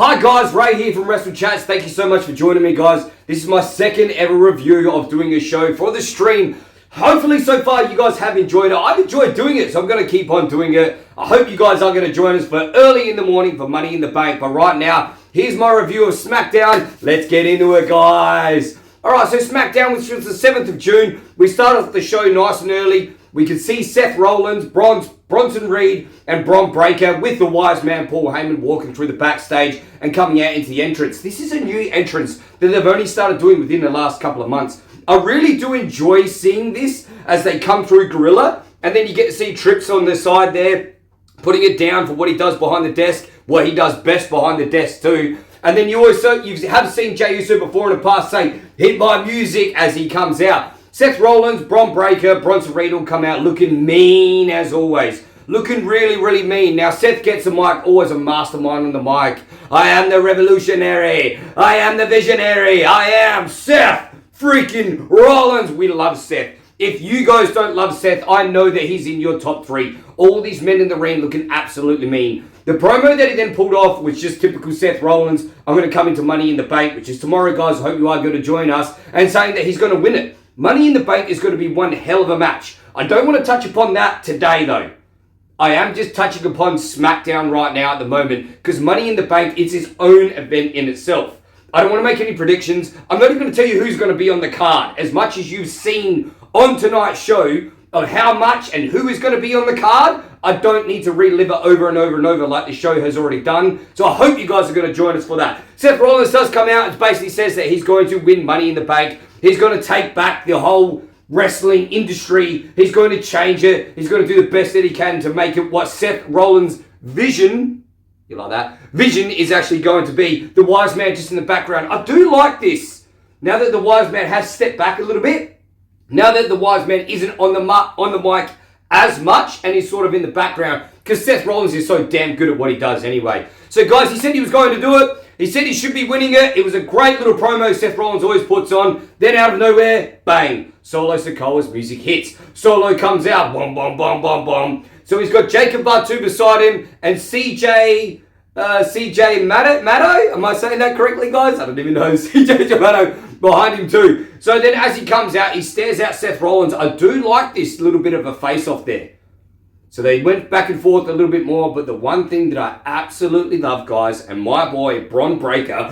Hi guys, Ray here from WrestleChats. Thank you so much for joining me, guys. This is my second ever review of doing a show for the stream. Hopefully so far you guys have enjoyed it. I've enjoyed doing it, so I'm going to keep on doing it. I hope you guys are going to join us for early in the morning for Money in the Bank. But right now, here's my review of Smackdown. Let's get into it, guys. Alright, so Smackdown, which was the 7th of June. We started off the show nice and early. We could see Seth Rollins, Bronson Reed, and Bron Breakker with the wise man Paul Heyman walking through the backstage and coming out into the entrance. This is a new entrance that they've only started doing within the last couple of months. I really do enjoy seeing this as they come through Gorilla, and then you get to see Trips on the side there, putting it down for what he does behind the desk, what he does best behind the desk too. And then you have seen Jey Uso before in the past say, "Hit my music," as he comes out. Seth Rollins, Bron Breakker, Bronson Reed will come out looking mean as always. Looking really, really mean. Now, Seth gets the mic, always a mastermind on the mic. "I am the revolutionary. I am the visionary. I am Seth freaking Rollins." We love Seth. If you guys don't love Seth, I know that he's in your top 3. All these men in the ring looking absolutely mean. The promo that he then pulled off was just typical Seth Rollins. "I'm going to come into Money in the Bank," which is tomorrow, guys. I hope you are going to join us. And saying that he's going to win it. Money in the Bank is going to be one hell of a match. I don't want to touch upon that today, though. I am just touching upon Smackdown right now at the moment, because Money in the Bank is its own event in itself. I don't want to make any predictions. I'm not even going to tell you who's going to be on the card. As much as you've seen on tonight's show of how much and who is going to be on the card, I don't need to relive it over and over and over like the show has already done. So I hope you guys are going to join us for that. Seth Rollins does come out and basically says that he's going to win Money in the Bank. He's going to take back the whole wrestling industry. He's going to change it. He's going to do the best that he can to make it what Seth Rollins' vision, you like that? Vision is actually going to be. The wise man just in the background. I do like this. Now that the wise man has stepped back a little bit, now that the wise man isn't on the mic as much and he's sort of in the background, because Seth Rollins is so damn good at what he does anyway. So guys, he said he was going to do it. He said he should be winning it. It was a great little promo Seth Rollins always puts on. Then out of nowhere, bang, Solo Sikoa's music hits. Solo comes out, boom, boom, boom, boom, boom. So he's got Jacob Fatu beside him and CJ Matto. Am I saying that correctly, guys? I don't even know. CJ Matto behind him too. So then as he comes out, he stares out Seth Rollins. I do like this little bit of a face-off there. So they went back and forth a little bit more, but the one thing that I absolutely love, guys, and my boy Bron Breakker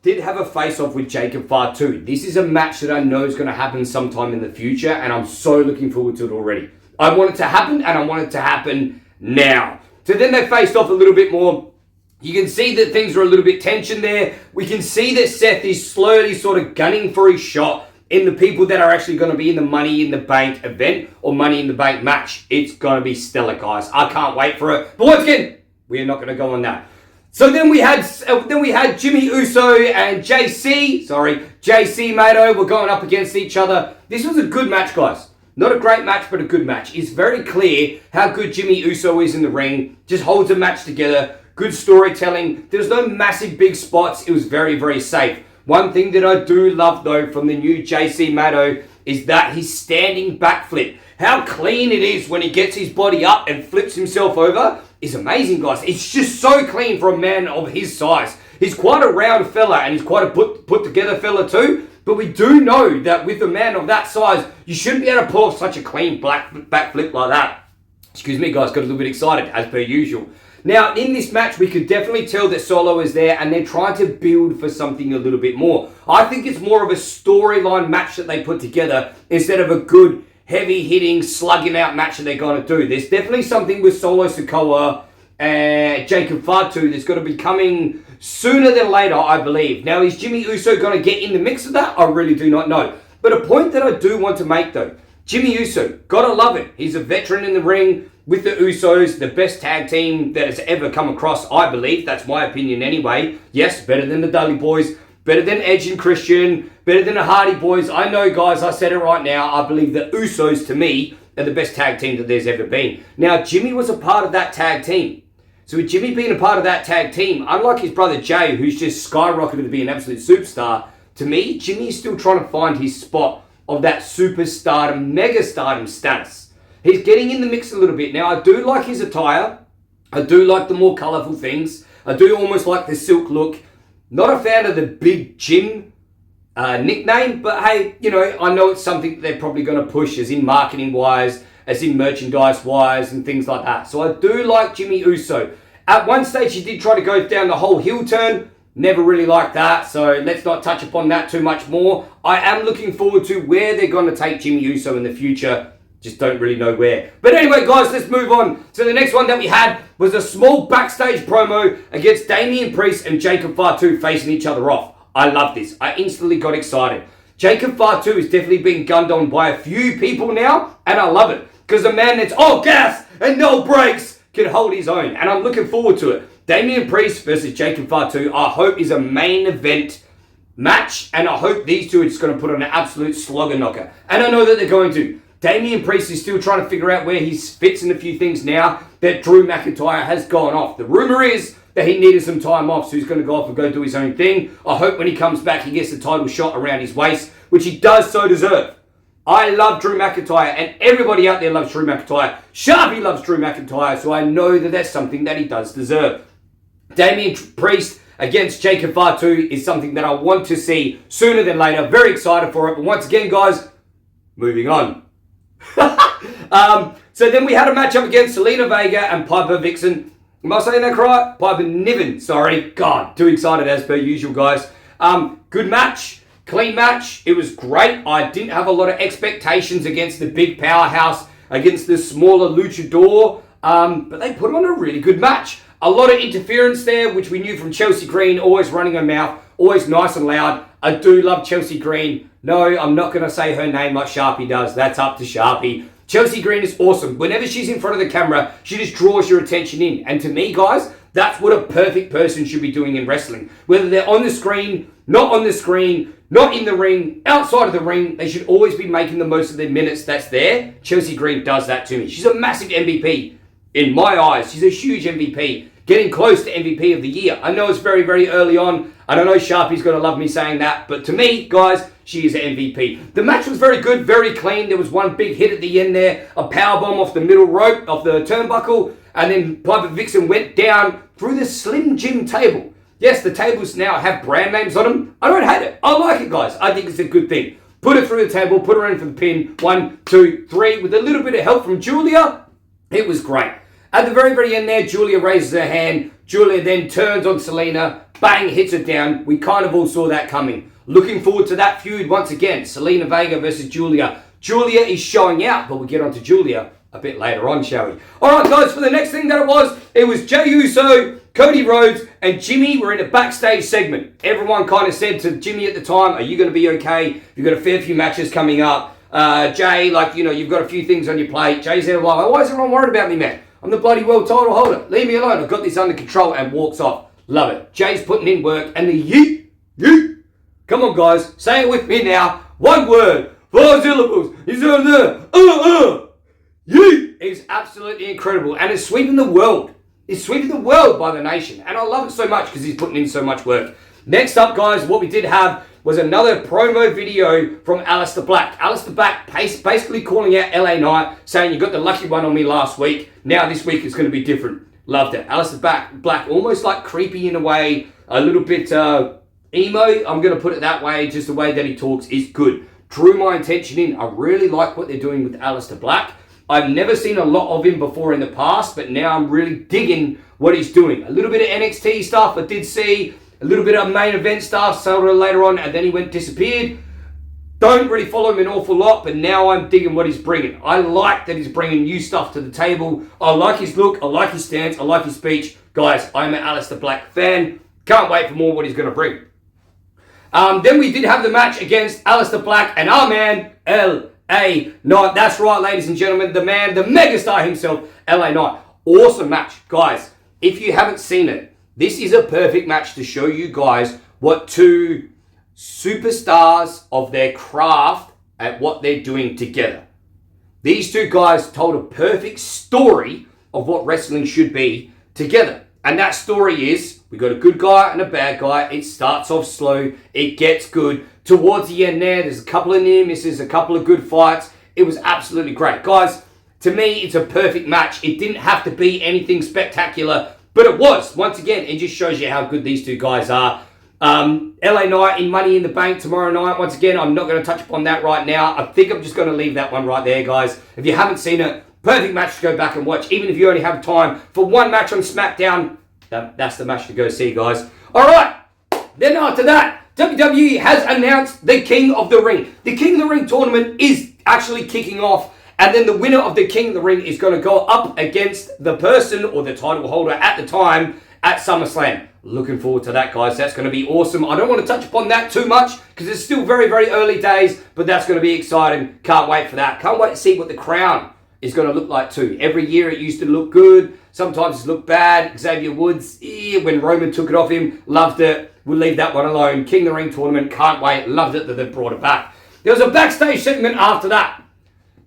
did have a face-off with Jacob Fatu. This is a match that I know is going to happen sometime in the future, and I'm so looking forward to it already. I want it to happen, and I want it to happen now. So then they faced off a little bit more. You can see that things are a little bit tension there. We can see that Seth is slowly sort of gunning for his shot in the people that are actually going to be in the Money in the Bank event or Money in the Bank match. It's going to be stellar, guys. I can't wait for it. But once again, we're not going to go on that. So then we had Jimmy Uso and JC Mato were going up against each other. This was a good match, guys. Not a great match, but a good match. It's very clear how good Jimmy Uso is in the ring. Just holds a match together. Good storytelling. There's no massive big spots. It was very, very safe. One thing that I do love, though, from the new JC Mato is that his standing backflip. How clean it is when he gets his body up and flips himself over is amazing, guys. It's just so clean for a man of his size. He's quite a round fella, and he's quite a put-together fella too. But we do know that with a man of that size, you shouldn't be able to pull off such a clean backflip like that. Excuse me, guys. Got a little bit excited, as per usual. Now, in this match, we could definitely tell that Solo is there and they're trying to build for something a little bit more. I think it's more of a storyline match that they put together instead of a good, heavy-hitting, slugging-out match that they're going to do. There's definitely something with Solo Sikoa and Jacob Fatu that's going to be coming sooner than later, I believe. Now, is Jimmy Uso going to get in the mix of that? I really do not know. But a point that I do want to make, though, Jimmy Uso, gotta love it. He's a veteran in the ring with the Usos, the best tag team that has ever come across, I believe. That's my opinion anyway. Yes, better than the Dudley Boys, better than Edge and Christian, better than the Hardy Boys. I know, guys, I said it right now. I believe the Usos, to me, are the best tag team that there's ever been. Now, Jimmy was a part of that tag team. So with Jimmy being a part of that tag team, unlike his brother Jay, who's just skyrocketed to be an absolute superstar, to me, Jimmy is still trying to find his spot of that superstardom, megastardom status. He's getting in the mix a little bit. Now, I do like his attire. I do like the more colourful things. I do almost like the silk look. Not a fan of the Big Jim nickname, but hey, you know, I know it's something they're probably going to push as in marketing wise, as in merchandise wise and things like that. So I do like Jimmy Uso. At one stage he did try to go down the whole heel turn. Never really liked that, so let's not touch upon that too much more. I am looking forward to where they're going to take Jimmy Uso in the future. Just don't really know where. But anyway, guys, let's move on. So the next one that we had was a small backstage promo against Damian Priest and Jacob Fatu facing each other off. I love this. I instantly got excited. Jacob Fatu is definitely being gunned on by a few people now, and I love it. Because a man that's all gas and no brakes can hold his own, and I'm looking forward to it. Damian Priest versus Jacob Fatu, I hope is a main event match, and I hope these two are just going to put on an absolute slogger knocker. And I know that they're going to. Damian Priest is still trying to figure out where he fits in a few things now that Drew McIntyre has gone off. The rumor is that he needed some time off, so he's going to go off and go do his own thing. I hope when he comes back he gets the title shot around his waist, which he does so deserve. I love Drew McIntyre, and everybody out there loves Drew McIntyre. Sharpy loves Drew McIntyre, so I know that that's something that he does deserve. Damian Priest against Jacob Fatu is something that I want to see sooner than later. Very excited for it. But once again, guys, moving on. So then we had a matchup against Zelina Vega and Piper Vixen. Am I saying that right? Piper Niven, sorry. God, too excited as per usual, guys. Good match. Clean match. It was great. I didn't have a lot of expectations against the big powerhouse, against the smaller luchador. But they put on a really good match. A lot of interference there, which we knew from Chelsea Green, always running her mouth, always nice and loud. I do love Chelsea Green. No, I'm not going to say her name like Sharpy does. That's up to Sharpy. Chelsea Green is awesome. Whenever she's in front of the camera, she just draws your attention in. And to me, guys, that's what a perfect person should be doing in wrestling. Whether they're on the screen, not on the screen, not in the ring, outside of the ring, they should always be making the most of their minutes that's there. Chelsea Green does that to me. She's a massive MVP. In my eyes, she's a huge MVP. Getting close to MVP of the year. I know it's very, very early on. I don't know Sharpy's going to love me saying that. But to me, guys, she is an MVP. The match was very good, very clean. There was one big hit at the end there. A powerbomb off the middle rope, off the turnbuckle. And then Piper Vixen went down through the Slim Jim table. Yes, the tables now have brand names on them. I don't hate it. I like it, guys. I think it's a good thing. Put her through the table, put her in for the pin. 1, 2, 3. With a little bit of help from Julia, it was great. At the very, very end there, Julia raises her hand. Julia then turns on Zelina. Bang, hits her down. We kind of all saw that coming. Looking forward to that feud once again. Zelina Vega versus Julia. Julia is showing out, but we'll get on to Julia a bit later on, shall we? Alright, guys, for the next thing that it was Jey Uso, Cody Rhodes, and Jimmy were in a backstage segment. Everyone kind of said to Jimmy at the time, are you going to be okay? You've got a fair few matches coming up. Jay, like, you know, you've got a few things on your plate. Jay's there like, why is everyone worried about me, man? I'm the bloody world title holder. Leave me alone. I've got this under control, and walks off. Love it. Jay's putting in work, and the yeet. Come on, guys. Say it with me now. One word. 4 syllables. He's over there. Yeet is absolutely incredible, and it's sweeping the world. It's sweeping the world by the nation, and I love it so much because he's putting in so much work. Next up, guys, what we did have was another promo video from Aleister Black. Aleister Black basically calling out LA Knight, saying you got the lucky one on me last week. Now this week it's going to be different. Loved it. Aleister Black, almost like creepy in a way, a little bit emo. I'm going to put it that way. Just the way that he talks is good. Drew my attention in. I really like what they're doing with Aleister Black. I've never seen a lot of him before in the past, but now I'm really digging what he's doing. A little bit of NXT stuff I did see. A little bit of main event stuff, saw it later on, and then he disappeared. Don't really follow him an awful lot, but now I'm digging what he's bringing. I like that he's bringing new stuff to the table. I like his look, I like his stance, I like his speech. Guys, I'm an Aleister Black fan. Can't wait for more what he's going to bring. Then we did have the match against Aleister Black and our man, LA Knight. That's right, ladies and gentlemen, the man, the megastar himself, LA Knight. Awesome match. Guys, if you haven't seen it, this is a perfect match to show you guys what two superstars of their craft at what they're doing together. These two guys told a perfect story of what wrestling should be together. And that story is, we got a good guy and a bad guy. It starts off slow. It gets good. Towards the end there's a couple of near misses, a couple of good fights. It was absolutely great. Guys, to me, it's a perfect match. It didn't have to be anything spectacular. But it was. Once again, it just shows you how good these two guys are. LA Knight in Money in the Bank tomorrow night. Once again, I'm not going to touch upon that right now. I think I'm just going to leave that one right there, guys. If you haven't seen it, perfect match to go back and watch. Even if you only have time for one match on Smackdown, that's the match to go see, guys. All right. Then after that, WWE has announced the King of the Ring. The King of the Ring tournament is actually kicking off. And then the winner of the King of the Ring is going to go up against the person or the title holder at the time at SummerSlam. Looking forward to that, guys. That's going to be awesome. I don't want to touch upon that too much because it's still very, very early days, but that's going to be exciting. Can't wait for that. Can't wait to see what the crown is going to look like too. Every year it used to look good. Sometimes it's looked bad. Xavier Woods, when Roman took it off him, loved it. We'll leave that one alone. King of the Ring tournament, can't wait. Loved it that they brought it back. There was a backstage segment after that.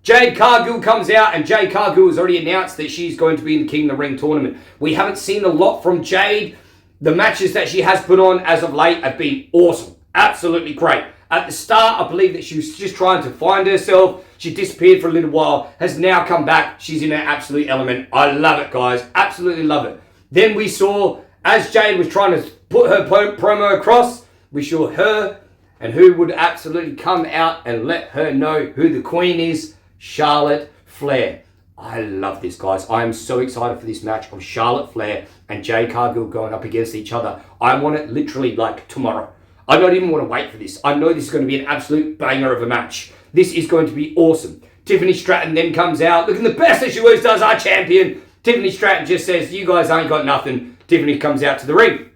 Jade Cargill comes out, and Jade Cargill has already announced that she's going to be in the King of the Ring tournament. We haven't seen a lot from Jade. The matches that she has put on as of late have been awesome. Absolutely great. At the start, I believe that she was just trying to find herself. She disappeared for a little while, has now come back. She's in her absolute element. I love it, guys. Absolutely love it. Then we saw, as Jade was trying to put her promo across, we saw her and who would absolutely come out and let her know who the queen is, Charlotte Flair. I love this, guys. I am so excited for this match of Charlotte Flair and Jade Cargill going up against each other. I want it literally like tomorrow. I don't even want to wait for this. I know this is going to be an absolute banger of a match. This is going to be awesome. Tiffany Stratton then comes out, looking the best that she always does, our champion. Tiffany Stratton just says, you guys ain't got nothing. Tiffany comes out to the ring.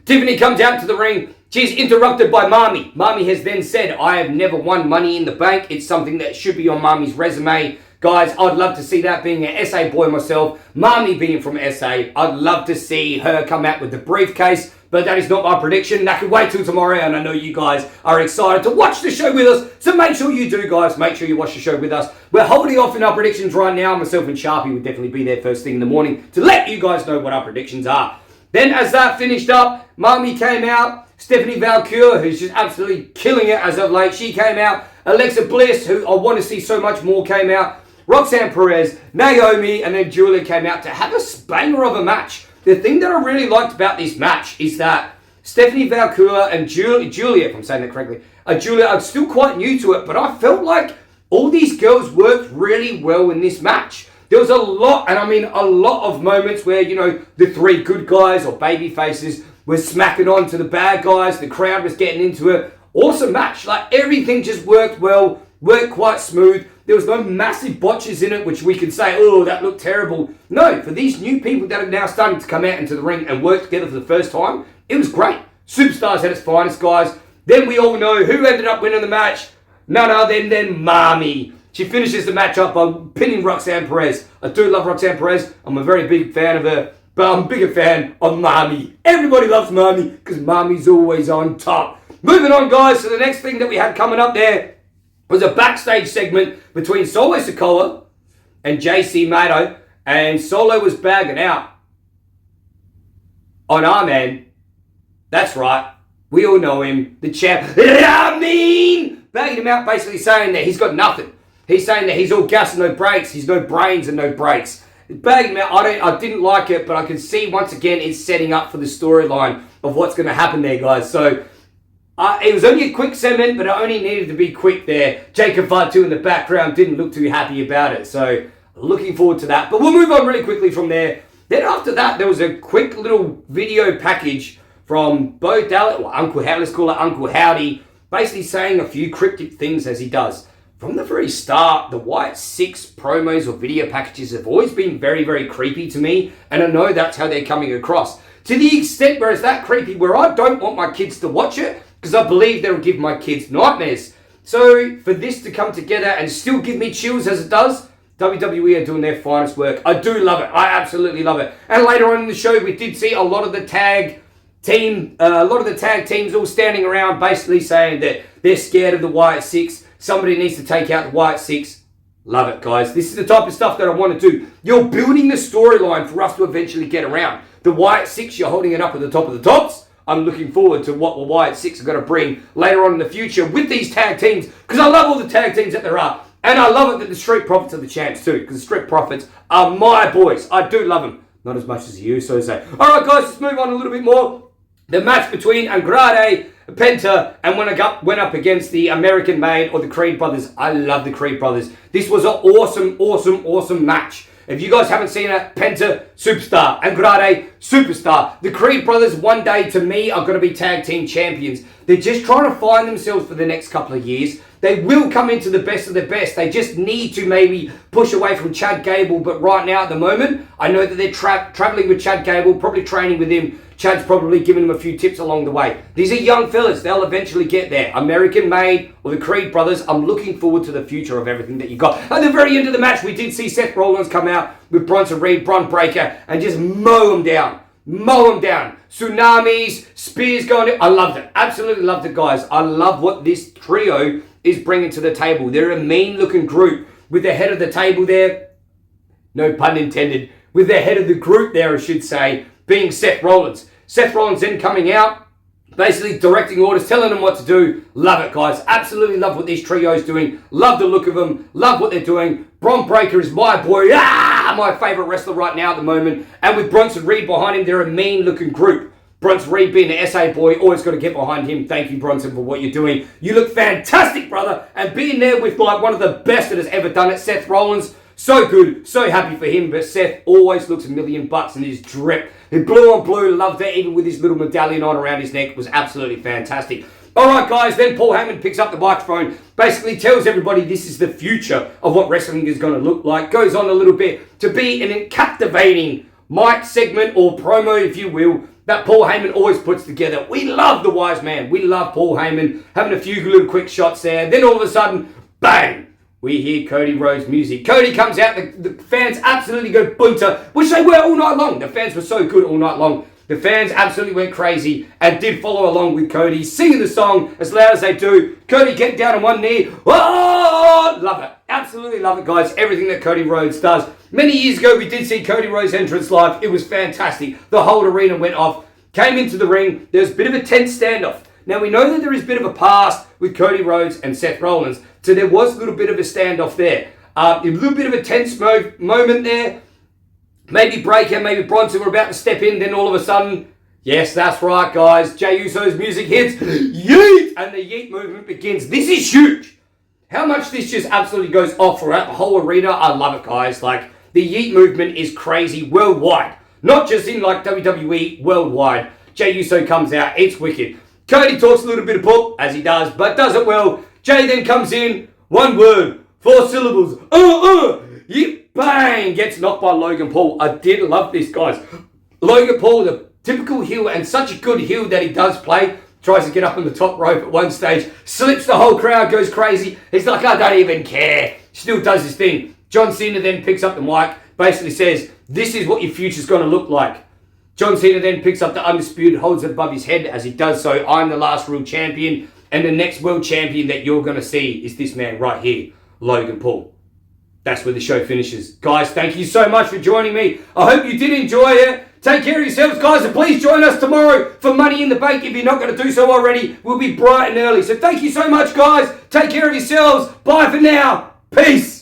Tiffany comes out to the ring. She's interrupted by Mami. Mami has then said, I have never won Money in the Bank. It's something that should be on Mami's resume. Guys, I'd love to see that, being an SA boy myself. Mami being from SA, I'd love to see her come out with the briefcase, but that is not my prediction. That could wait till tomorrow, and I know you guys are excited to watch the show with us, so make sure you do, guys. Make sure you watch the show with us. We're holding off in our predictions right now. Myself and Sharpy will definitely be there first thing in the morning to let you guys know what our predictions are. Then as that finished up, Mami came out. Stephanie Valkyrie, who's just absolutely killing it as of late, she came out. Alexa Bliss, who I want to see so much more, came out. Roxanne Perez, Naomi, and then Julia came out to have a banger of a match. The thing that I really liked about this match is that Stephanie Valkyrie and Julia, if I'm saying that correctly, Julia are still quite new to it, but I felt like all these girls worked really well in this match. There was a lot, and I mean a lot of moments where, you know, the three good guys or baby faces were smacking on to the bad guys. The crowd was getting into it. Awesome match. Like, everything just worked well, worked quite smooth. There was no massive botches in it, which we could say, oh, that looked terrible. No, for these new people that are now starting to come out into the ring and work together for the first time, it was great. Superstars at its finest, guys. Then we all know who ended up winning the match. None other than Mami. She finishes the match up by pinning Roxanne Perez. I do love Roxanne Perez. I'm a very big fan of her, but I'm a bigger fan of Mami. Everybody loves Mami because Mami's always on top. Moving on, guys, to the next thing that we had coming up there was a backstage segment between Solo Sikoa and JC Mato, and Solo was bagging out on our man. That's right. We all know him, the champ. Bagging him out, basically saying that he's got nothing. He's saying that he's all gas and no brakes. He's no brains and no brakes. Bagging him out, I didn't like it, but I can see once again it's setting up for the storyline of what's going to happen there, guys. So it was only a quick segment, but it only needed to be quick there. Jacob Fatu in the background didn't look too happy about it. So looking forward to that. But we'll move on really quickly from there. Then after that, there was a quick little video package from Bo Dallas, or Uncle Howdy, let's call it Uncle Howdy, basically saying a few cryptic things as he does. From the very start, the White 6 promos or video packages have always been very, very creepy to me, and I know that's how they're coming across. To the extent where it's that creepy where I don't want my kids to watch it, because I believe that'll give my kids nightmares. So for this to come together and still give me chills as it does, WWE are doing their finest work. I do love it. I absolutely love it. And later on in the show, we did see a lot of the tag teams all standing around basically saying that they're scared of the White 6. Somebody needs to take out the White 6. Love it, guys. This is the type of stuff that I want to do. You're building the storyline for us to eventually get around. The White 6, you're holding it up at the top of the tops. I'm looking forward to what the White 6 are going to bring later on in the future with these tag teams, because I love all the tag teams that there are. And I love it that the Street Profits are the champs too, because the Street Profits are my boys. I do love them. Not as much as the Usos say. Alright guys, let's move on a little bit more. The match between Andrade, Penta, and went up against the American Made or the Creed Brothers. I love the Creed Brothers. This was an awesome match. If you guys haven't seen it, Penta, superstar. Andrade, superstar. The Creed Brothers, one day, to me, are going to be tag team champions. They're just trying to find themselves for the next couple of years. They will come into the best of the best. They just need to maybe push away from Chad Gable. But right now, at the moment, I know that they're traveling with Chad Gable, probably training with him. Chad's probably giving them a few tips along the way. These are young fellas. They'll eventually get there. American Made or the Creed Brothers. I'm looking forward to the future of everything that you got. At the very end of the match, we did see Seth Rollins come out with Bronson Reed, Bron Breakker, and just mow him down. Mow him down. Tsunamis, spears going in. I loved it. Absolutely loved it, guys. I love what this trio is bringing to the table. They're a mean-looking group with the head of the table there. No pun intended. With the head of the group there, I should say, being Seth Rollins. Seth Rollins then coming out, basically directing orders, telling them what to do. Love it, guys. Absolutely love what this trio is doing. Love the look of them. Love what they're doing. Bron Breakker is my boy. My favourite wrestler right now at the moment. And with Bronson Reed behind him, they're a mean-looking group. Bronson Reed being the SA boy, always got to get behind him. Thank you, Bronson, for what you're doing. You look fantastic, brother. And being there with like one of the best that has ever done it, Seth Rollins. So good, so happy for him, but Seth always looks $1,000,000 in his drip. He blue on blue, loved it, even with his little medallion on around his neck, was absolutely fantastic. Alright guys, then Paul Heyman picks up the microphone, basically tells everybody this is the future of what wrestling is going to look like, goes on a little bit to be an captivating mic segment or promo, if you will, that Paul Heyman always puts together. We love the wise man, we love Paul Heyman, having a few little quick shots there, then all of a sudden, bang! We hear Cody Rhodes music. Cody comes out, the fans absolutely go bunter, which they were all night long. The fans were so good all night long. The fans absolutely went crazy and did follow along with Cody, singing the song as loud as they do. Cody get down on one knee. Oh, love it. Absolutely love it, guys. Everything that Cody Rhodes does. Many years ago, we did see Cody Rhodes' entrance live. It was fantastic. The whole arena went off. Came into the ring. There was a bit of a tense standoff. Now, we know that there is a bit of a past with Cody Rhodes and Seth Rollins. So there was a little bit of a standoff there. A little bit of a tense moment there. Maybe Breakker, maybe Bronson were about to step in. Then all of a sudden, yes, that's right, guys. Jey Uso's music hits. Yeet! And the yeet movement begins. This is huge. How much this just absolutely goes off throughout the whole arena. I love it, guys. Like, the yeet movement is crazy worldwide. Not just in, like, WWE, worldwide. Jey Uso comes out. It's wicked. Cody talks a little bit of book, as he does, but does it well. Jay then comes in, one word, 4 syllables, yep, bang, gets knocked by Logan Paul. I did love this, guys. Logan Paul, the typical heel, and such a good heel that he does play, tries to get up on the top rope at one stage, slips, the whole crowd goes crazy. He's like, I don't even care. Still does his thing. John Cena then picks up the mic, basically says, this is what your future's going to look like. John Cena then picks up the Undisputed, holds it above his head as he does so. I'm the last real champion, and the next world champion that you're going to see is this man right here, Logan Paul. That's where the show finishes. Guys, thank you so much for joining me. I hope you did enjoy it. Take care of yourselves, guys, and please join us tomorrow for Money in the Bank. If you're not going to do so already, we'll be bright and early. So thank you so much, guys. Take care of yourselves. Bye for now. Peace.